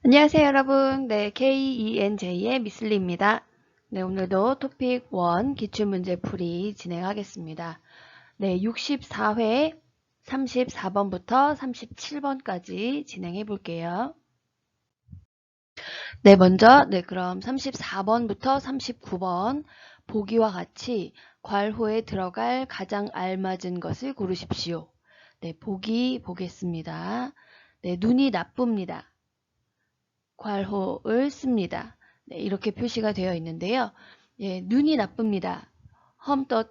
안녕하세요, 여러분. 네, KENJ의 미슬리입니다. 네, 오늘도 토픽 1 기출문제 풀이 진행하겠습니다. 네, 64회 34번부터 37번까지 진행해 볼게요. 네, 먼저, 그럼 34번부터 39번 보기와 같이 괄호에 들어갈 가장 알맞은 것을 고르십시오. 네, 보기 보겠습니다. 네, 눈이 나쁩니다. 괄호를 씁니다. 네, 이렇게 표시가 되어 있는데요. 예, 눈이 나쁩니다. 험떏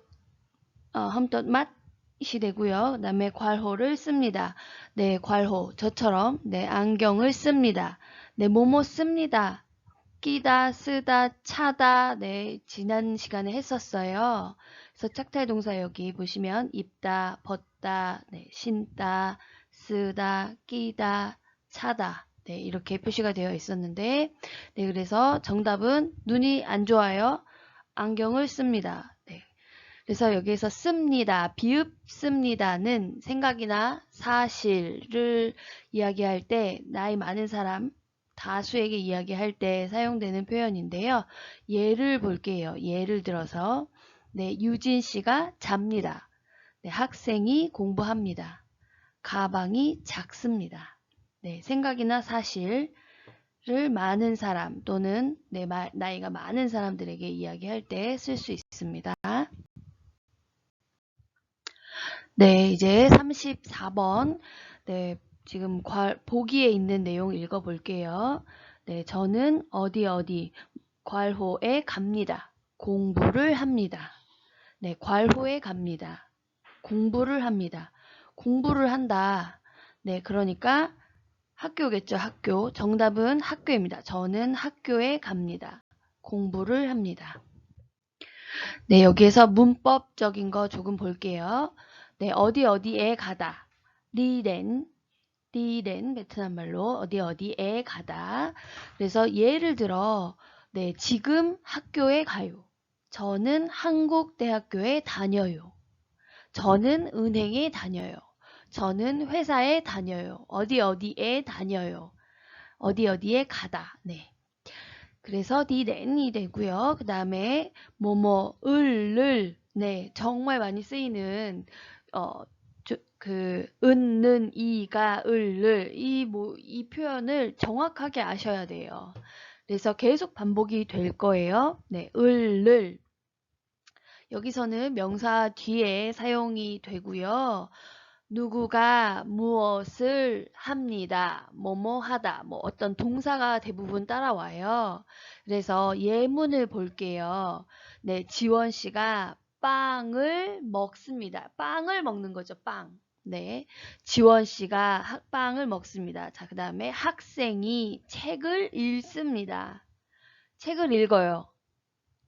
맛이 되고요. 그 다음에 괄호를 씁니다. 네, 괄호 저처럼 안경을 씁니다. 네, 뭐뭐 씁니다. 끼다, 쓰다, 차다. 네, 지난 시간에 했었어요. 그래서 짝탈 동사 여기 보시면 입다, 벗다, 신다, 쓰다, 끼다, 차다. 네, 이렇게 표시가 되어 있었는데, 네, 그래서 정답은 눈이 안 좋아요. 안경을 씁니다. 네, 그래서 여기에서 씁니다, 비읍 씁니다는 생각이나 사실을 이야기할 때 나이 많은 사람, 다수에게 이야기할 때 사용되는 표현인데요. 예를 볼게요. 예를 들어서 유진 씨가 잡니다. 네, 학생이 공부합니다. 가방이 작습니다. 네, 생각이나 사실을 많은 사람 또는 나이가 많은 사람들에게 이야기할 때 쓸 수 있습니다. 네, 이제 34번. 네, 지금 보기에 있는 내용 읽어볼게요. 네, 저는 어디 괄호에 갑니다. 공부를 합니다. 네, 괄호에 갑니다. 공부를 합니다. 공부를 한다. 네, 그러니까 학교겠죠, 학교. 정답은 학교입니다. 저는 학교에 갑니다. 공부를 합니다. 네, 여기에서 문법적인 거 조금 볼게요. 네, 어디에 가다. 리렌, 베트남 말로 어디에 가다. 그래서 예를 들어, 네, 지금 학교에 가요. 저는 한국 대학교에 다녀요. 저는 은행에 다녀요. 저는 회사에 다녀요. 어디에 다녀요. 어디에 가다. 네. 그래서 디렌이 되고요. 그 다음에 뭐뭐을 네, 정말 많이 쓰이는 은는 이가 을을 이 표현을 정확하게 아셔야 돼요. 그래서 계속 반복이 될 거예요. 네, 을을 여기서는 명사 뒤에 사용이 되고요. 누구가 무엇을 합니다. 뭐뭐 하다. 뭐 어떤 동사가 대부분 따라와요. 그래서 예문을 볼게요. 네, 지원 씨가 빵을 먹습니다. 빵을 먹는 거죠. 빵. 네. 지원 씨가 빵을 먹습니다. 자, 그다음에 학생이 책을 읽습니다. 책을 읽어요.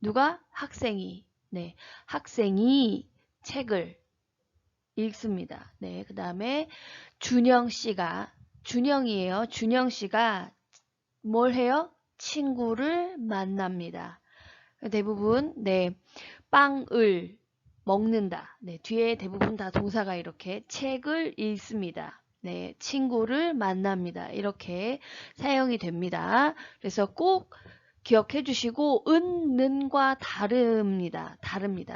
누가? 학생이. 네. 학생이 책을 읽습니다. 네, 그 다음에 준영이에요. 준영 씨가 뭘 해요? 친구를 만납니다. 대부분, 빵을 먹는다. 네, 뒤에 대부분 다 동사가 이렇게 책을 읽습니다. 네, 친구를 만납니다. 이렇게 사용이 됩니다. 그래서 꼭 기억해 주시고 은는과 다릅니다.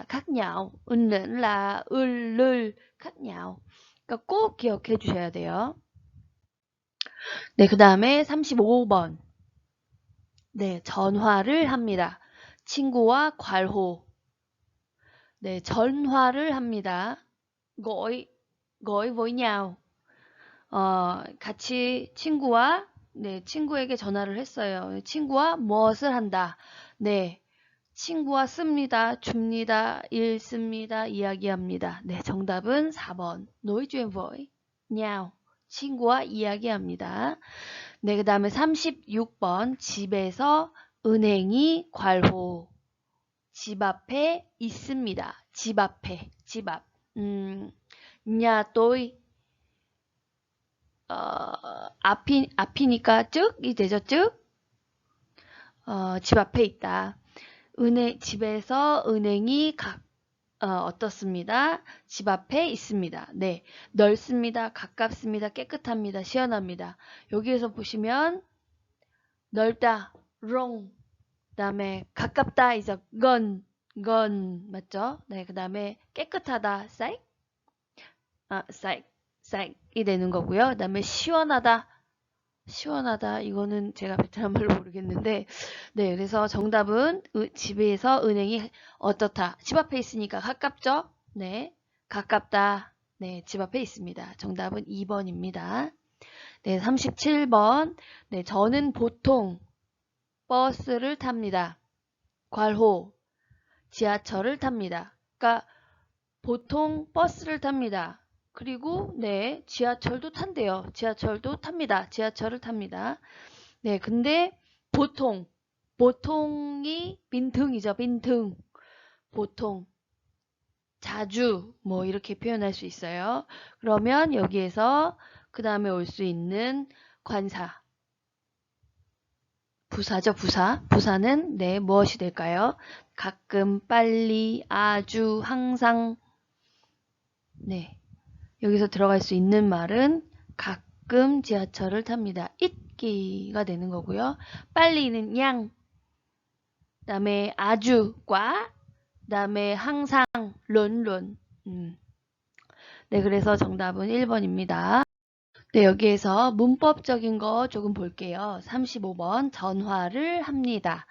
khác nhau. 은는 là 을을 khác nhau. 그러니까 꼭 기억해 주셔야 돼요. 네, 그다음에 35번. 네, 전화를 합니다. 친구와 괄호. 네, 전화를 합니다. gọi với nhau. 같이 친구에게 전화를 했어요. 친구와 무엇을 한다. 네, 친구와 씁니다, 줍니다, 읽습니다, 이야기합니다. 네, 정답은 4번. nói chuyện với nhau. 친구와 이야기합니다. 네, 그 다음에 36번. 집에서 은행이 괄호. 집 앞에 있습니다. 집 앞. nhà tôi 앞이니까 쭉이 되죠. 쭉. 집 앞에 있다. 집에서 은행이 어떻습니다. 집 앞에 있습니다. 네, 넓습니다. 가깝습니다. 깨끗합니다. 시원합니다. 여기에서 보시면 넓다, wrong. 그 다음에 가깝다 is a 건 맞죠? 네, 그 다음에 깨끗하다, 쌀이 되는 거고요. 그 다음에 시원하다 이거는 제가 베트남 말로 모르겠는데 네, 그래서 정답은 집에서 은행이 어떻다. 집 앞에 있으니까 가깝죠? 네, 가깝다. 네, 집 앞에 있습니다. 정답은 2번입니다. 네, 37번. 네, 저는 보통 버스를 탑니다. 괄호, 지하철을 탑니다. 그러니까 보통 버스를 탑니다. 그리고 네, 지하철도 탄대요. 지하철도 탑니다. 지하철을 탑니다. 네, 근데 보통이 빈등이죠. 빈등. 보통, 자주 뭐 이렇게 표현할 수 있어요. 그러면 여기에서 그 다음에 올 수 있는 관사, 부사죠. 부사는 네, 무엇이 될까요? 가끔, 빨리, 아주, 항상. 네, 여기서 들어갈 수 있는 말은 가끔 지하철을 탑니다. 잊기가 되는 거고요. 빨리는 양, 그다음에 아주과, 그다음에 항상 론론. 네, 그래서 정답은 1번입니다. 네, 여기에서 문법적인 거 조금 볼게요. 35번 전화를 합니다.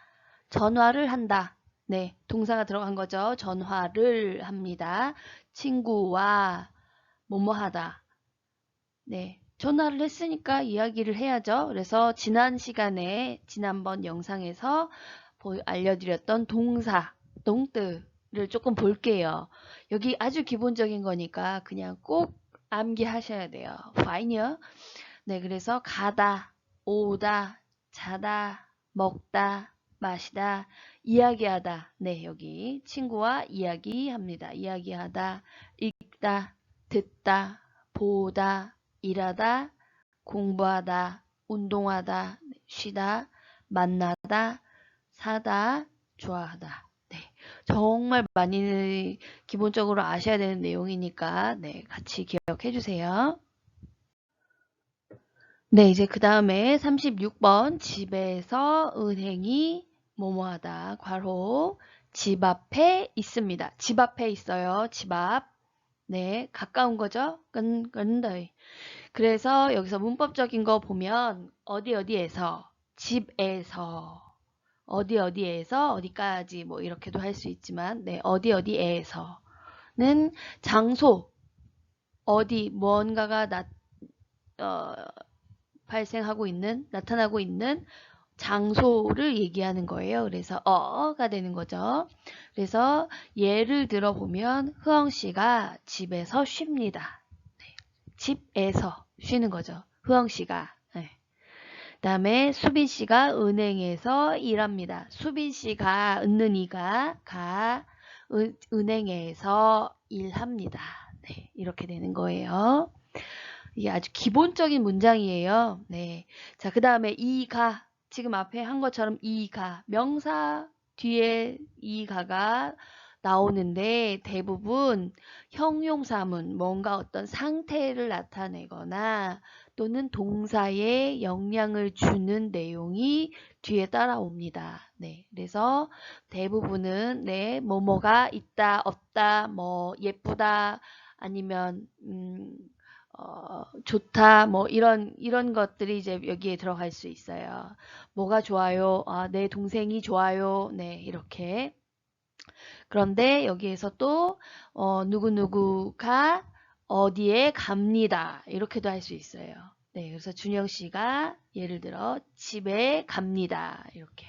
전화를 한다. 네, 동사가 들어간 거죠. 전화를 합니다. 친구와 뭐뭐 하다. 네, 전화를 했으니까 이야기를 해야죠. 그래서 지난번 영상에서 알려드렸던 동사, 동뜨를 조금 볼게요. 여기 아주 기본적인 거니까 그냥 꼭 암기하셔야 돼요. 파이니어. 네, 그래서 가다, 오다, 자다, 먹다, 마시다, 이야기하다. 네, 여기 친구와 이야기합니다. 이야기하다, 읽다, 듣다, 보다, 일하다, 공부하다, 운동하다, 쉬다, 만나다, 사다, 좋아하다. 네, 정말 많이 기본적으로 아셔야 되는 내용이니까 네, 같이 기억해 주세요. 네, 이제 그 다음에 36번 집에서 은행이 뭐뭐하다. 괄호 집 앞에 있습니다. 집 앞에 있어요. 집 앞. 네, 가까운 거죠. 근데 그래서 여기서 문법적인 거 보면 어디에서 집에서 어디에서 어디까지 뭐 이렇게도 할 수 있지만 네, 어디에서는 장소 어디 뭔가가 어, 나타나고 있는 장소를 얘기하는 거예요. 그래서 어가 되는 거죠. 그래서 예를 들어 보면 흐엉 씨가 집에서 쉽니다. 집에서 쉬는 거죠. 흐엉 씨가. 네. 그다음에 수빈 씨가 은행에서 일합니다. 수빈 씨가 은는 이가 은행에서 일합니다. 네, 이렇게 되는 거예요. 이게 아주 기본적인 문장이에요. 네. 자, 그 다음에 이가. 지금 앞에 한 것처럼 이가. 명사 뒤에 이가가 나오는데 대부분 형용사문, 뭔가 어떤 상태를 나타내거나 또는 동사에 영향을 주는 내용이 뒤에 따라옵니다. 네. 그래서 대부분은 네, 뭐뭐가 있다, 없다, 뭐 예쁘다, 아니면 좋다, 뭐, 이런 것들이 이제 여기에 들어갈 수 있어요. 뭐가 좋아요? 아, 내 동생이 좋아요. 네, 이렇게. 그런데 여기에서 또, 누구누구가 어디에 갑니다. 이렇게도 할 수 있어요. 네, 그래서 준영 씨가 예를 들어 집에 갑니다. 이렇게.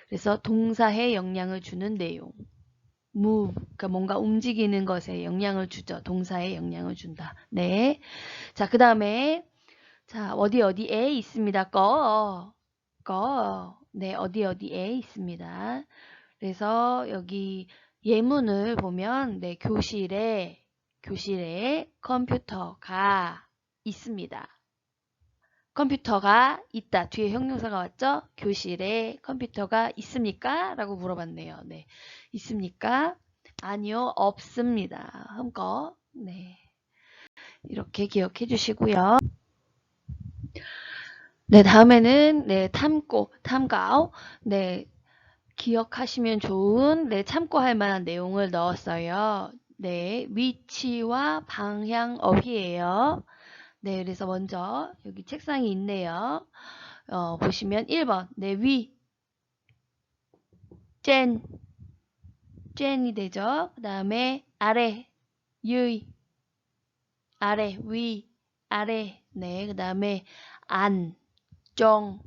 그래서 동사에 영향을 주는 내용. move, 그러니까 뭔가 움직이는 것에 영향을 주죠. 동사에 영향을 준다. 네. 자, 그 다음에, 자, 어디에 있습니다. 네, 어디에 있습니다. 그래서 여기 예문을 보면, 네, 교실에 컴퓨터가 있습니다. 컴퓨터가 있다. 뒤에 형용사가 왔죠? 교실에 컴퓨터가 있습니까? 라고 물어봤네요. 네. 있습니까? 아니요, 없습니다. 흠거. 네. 이렇게 기억해 주시고요. 네, 다음에는 네, 탐가오. 네, 기억하시면 좋은 네, 참고할 만한 내용을 넣었어요. 네, 위치와 방향 어휘예요. 네, 그래서 먼저 여기 책상이 있네요. 보시면 1번, 네, 젠, 젠이 되죠. 그 다음에 아래, 유이, 아래, 위, 아래, 네, 그 다음에 안, 정,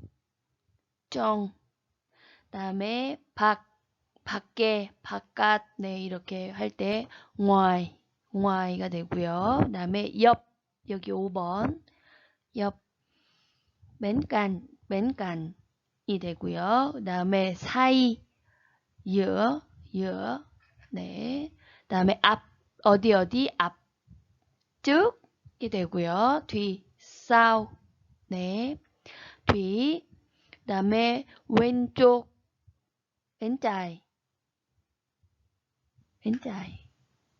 정, 그 다음에 밖에, 바깥, 네, 이렇게 할 때, ngoài, 가 되고요. 그 다음에 여기 5번, 옆, 맨간이 되고요. 그 다음에 사이, 여, 네. 그 다음에 어디, 앞쪽이 되고요. 뒤, sau, 네. 뒤, 그 다음에 왼쪽, 왼trái,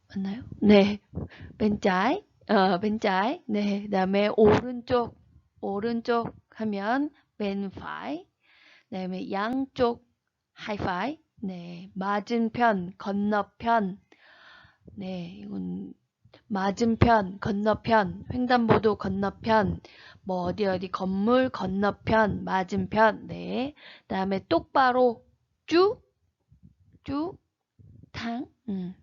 맞나요? 네. bên trái. 네. 그 다음에 오른쪽 하면 bên phải. 그 다음에 양쪽, hai phải. 네. 맞은편, 건너편. 네. 이건 맞은편, 건너편, 횡단보도 건너편, 뭐 어디 건물 건너편, 맞은편. 네. 그 다음에 똑바로 쭉, 탕. 그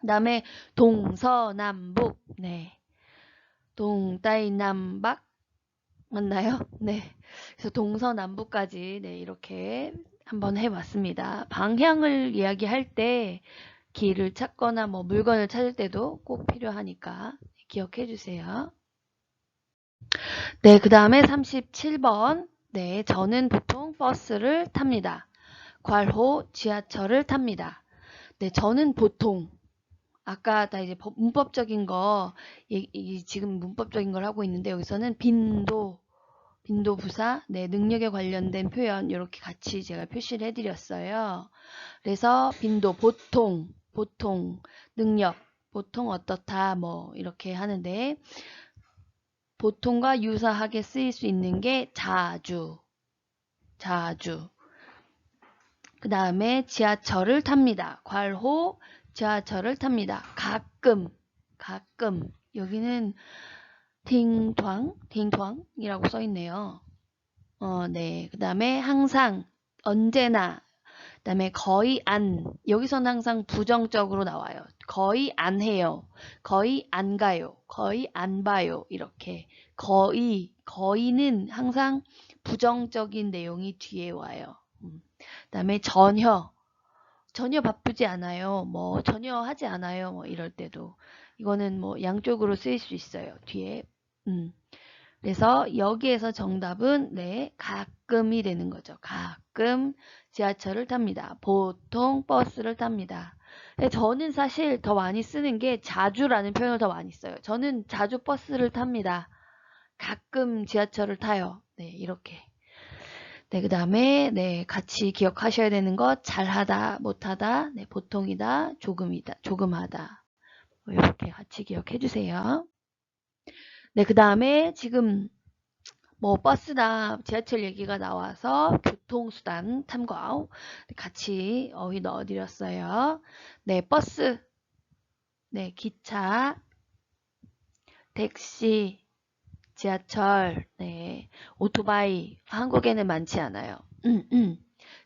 다음에 동서남북. 네. 동따이남bắc 맞나요? 네. 그래서 동서남북까지 네, 이렇게 한번 해봤습니다. 방향을 이야기할 때 길을 찾거나 뭐 물건을 찾을 때도 꼭 필요하니까 기억해 주세요. 네, 그 다음에 37번. 네, 저는 보통 버스를 탑니다. 괄호 지하철을 탑니다. 네, 저는 보통 아까 다 이제 문법적인 거 지금 문법적인 걸 하고 있는데 여기서는 빈도 부사 네, 능력에 관련된 표현 이렇게 같이 제가 표시를 해드렸어요. 그래서 빈도 보통 능력 보통 어떻다 뭐 이렇게 하는데 보통과 유사하게 쓰일 수 있는 게 자주 그 다음에 지하철을 탑니다. 괄호 지하철을 탑니다. 가끔 여기는 딩광이라고 써 있네요. 네. 그 다음에 항상 언제나 그 다음에 거의 안 여기서는 항상 부정적으로 나와요. 거의 안 해요. 거의 안 가요. 거의 안 봐요. 이렇게 거의는 항상 부정적인 내용이 뒤에 와요. 그 다음에 전혀 바쁘지 않아요. 뭐 전혀 하지 않아요. 뭐 이럴 때도 이거는 뭐 양쪽으로 쓰일 수 있어요. 뒤에. 그래서 여기에서 정답은 네, 가끔이 되는 거죠. 가끔 지하철을 탑니다. 보통 버스를 탑니다. 저는 사실 더 많이 쓰는 게 자주라는 표현을 더 많이 써요. 저는 자주 버스를 탑니다. 가끔 지하철을 타요. 네, 이렇게. 네, 그 다음에, 네, 같이 기억하셔야 되는 것, 잘하다, 못하다, 네, 보통이다, 조금하다. 이렇게 같이 기억해 주세요. 네, 그 다음에 지금 뭐 버스나 지하철 얘기가 나와서 교통수단 탐구 같이 어휘 넣어드렸어요. 네, 버스, 네, 기차, 택시, 지하철, 네, 오토바이 한국에는 많지 않아요.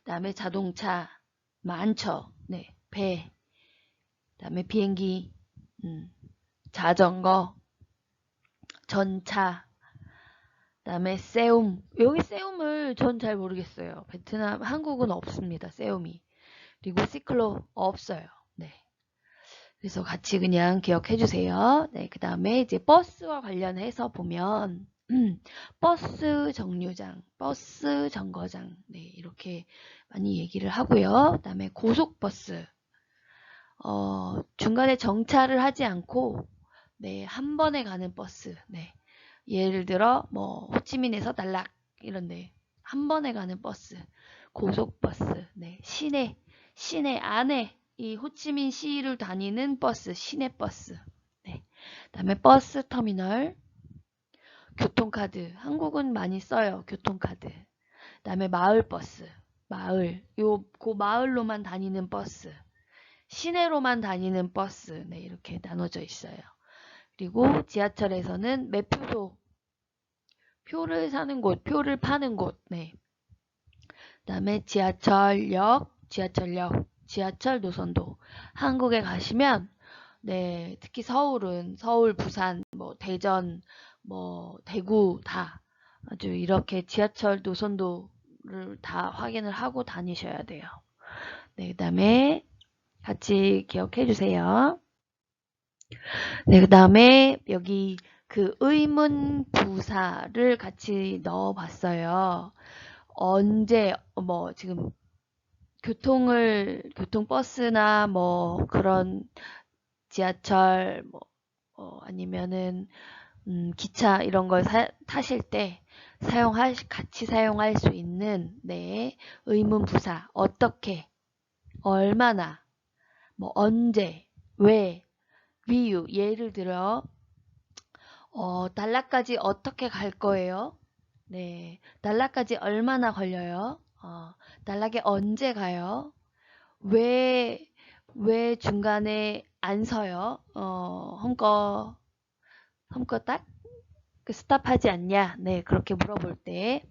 그다음에 자동차 많죠. 네, 배, 그다음에 비행기, 자전거, 전차, 그다음에 세움. 여기 세움을 전 잘 모르겠어요. 베트남, 한국은 없습니다. 세움이. 그리고 시클로 없어요. 네. 그래서 같이 그냥 기억해 주세요. 네, 그 다음에 이제 버스와 관련해서 보면 버스 정류장, 버스 정거장 네, 이렇게 많이 얘기를 하고요. 그 다음에 고속버스 중간에 정차를 하지 않고 네, 한 번에 가는 버스 네. 예를 들어 뭐 호치민에서 달락 이런데 한 번에 가는 버스 고속버스 네, 시내 안에 이 호치민 시를 다니는 버스 시내버스 네. 그다음에 버스 터미널 교통카드. 한국은 많이 써요. 교통카드. 그다음에 마을버스. 마을. 그 마을로만 다니는 버스. 시내로만 다니는 버스. 네, 이렇게 나눠져 있어요. 그리고 지하철에서는 매표소. 표를 사는 곳, 표를 파는 곳. 네. 그다음에 지하철역, 지하철 노선도. 한국에 가시면 네, 특히 서울은 서울, 부산, 뭐 대전, 뭐 대구 다 아주 이렇게 지하철 노선도를 다 확인을 하고 다니셔야 돼요. 네, 그다음에 같이 기억해 주세요. 네, 그다음에 여기 그 의문 부사를 같이 넣어 봤어요. 언제 뭐 지금 교통버스나 뭐 그런 지하철 뭐 아니면은 기차 이런 걸 타실 때 같이 사용할 수 있는 네, 의문 부사 어떻게, 얼마나, 뭐 언제, 왜, 위유. 예를 들어 달라까지 어떻게 갈 거예요? 네, 달라까지 얼마나 걸려요? 달락에 언제 가요? 왜 중간에 안 서요? 험거 그 스탑하지 않냐? 네, 그렇게 물어볼 때,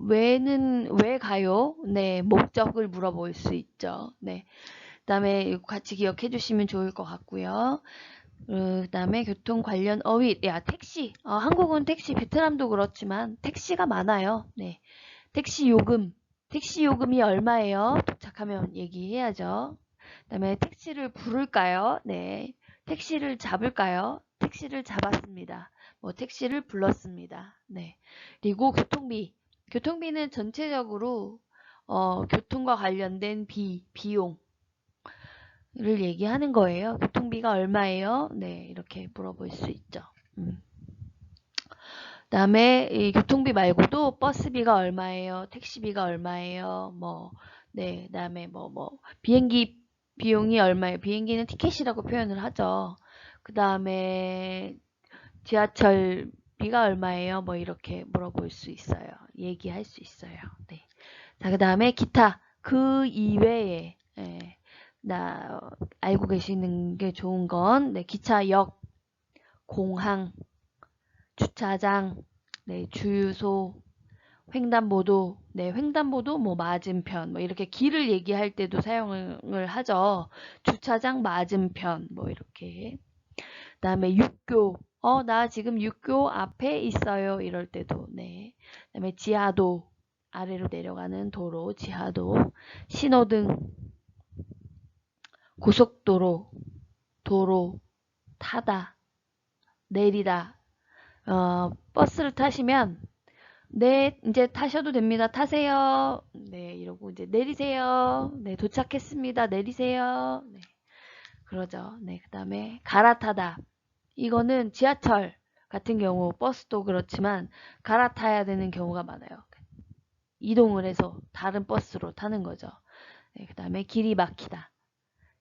왜 가요? 네, 목적을 물어볼 수 있죠. 네. 그 다음에 같이 기억해 주시면 좋을 것 같고요. 그 다음에 교통 관련 어휘. 야, 택시. 한국은 택시, 베트남도 그렇지만 택시가 많아요. 네. 택시 요금이 얼마예요? 도착하면 얘기해야죠. 그 다음에 택시를 부를까요? 네. 택시를 잡을까요? 택시를 잡았습니다. 택시를 불렀습니다. 네. 그리고 교통비. 교통비는 전체적으로 교통과 관련된 비용을 얘기하는 거예요. 교통비가 얼마예요? 네, 이렇게 물어볼 수 있죠. 그다음에 이 교통비 말고도 버스비가 얼마예요? 택시비가 얼마예요? 네, 그다음에 비행기 비용이 얼마예요? 비행기는 티켓이라고 표현을 하죠. 그다음에 지하철비가 얼마예요? 이렇게 물어볼 수 있어요. 얘기할 수 있어요. 네. 자, 그다음에 기타 그 이외에 알고 계시는 게 좋은 건 네, 기차역, 공항, 주차장, 네, 주유소, 횡단보도, 네, 횡단보도 맞은편, 이렇게 길을 얘기할 때도 사용을 하죠. 주차장 맞은편, 이렇게. 그다음에 육교, 나 지금 육교 앞에 있어요. 이럴 때도, 네. 그다음에 지하도, 아래로 내려가는 도로, 지하도, 신호등, 고속도로, 도로, 타다, 내리다, 버스를 타시면 네, 이제 타셔도 됩니다. 타세요. 네, 이러고 이제 내리세요. 네, 도착했습니다. 내리세요. 네, 그러죠. 네, 그 다음에 갈아타다. 이거는 지하철 같은 경우 버스도 그렇지만 갈아타야 되는 경우가 많아요. 이동을 해서 다른 버스로 타는 거죠. 네, 그 다음에 길이 막히다.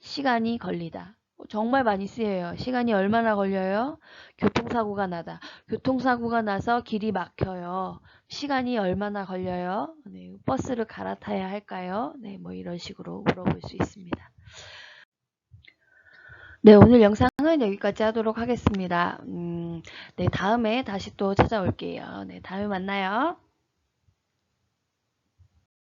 시간이 걸리다. 정말 많이 쓰여요. 시간이 얼마나 걸려요? 교통사고가 나다. 교통사고가 나서 길이 막혀요. 시간이 얼마나 걸려요? 네, 버스를 갈아타야 할까요? 네, 이런 식으로 물어볼 수 있습니다. 네, 오늘 영상은 여기까지 하도록 하겠습니다. 네, 다음에 다시 또 찾아올게요. 네, 다음에 만나요.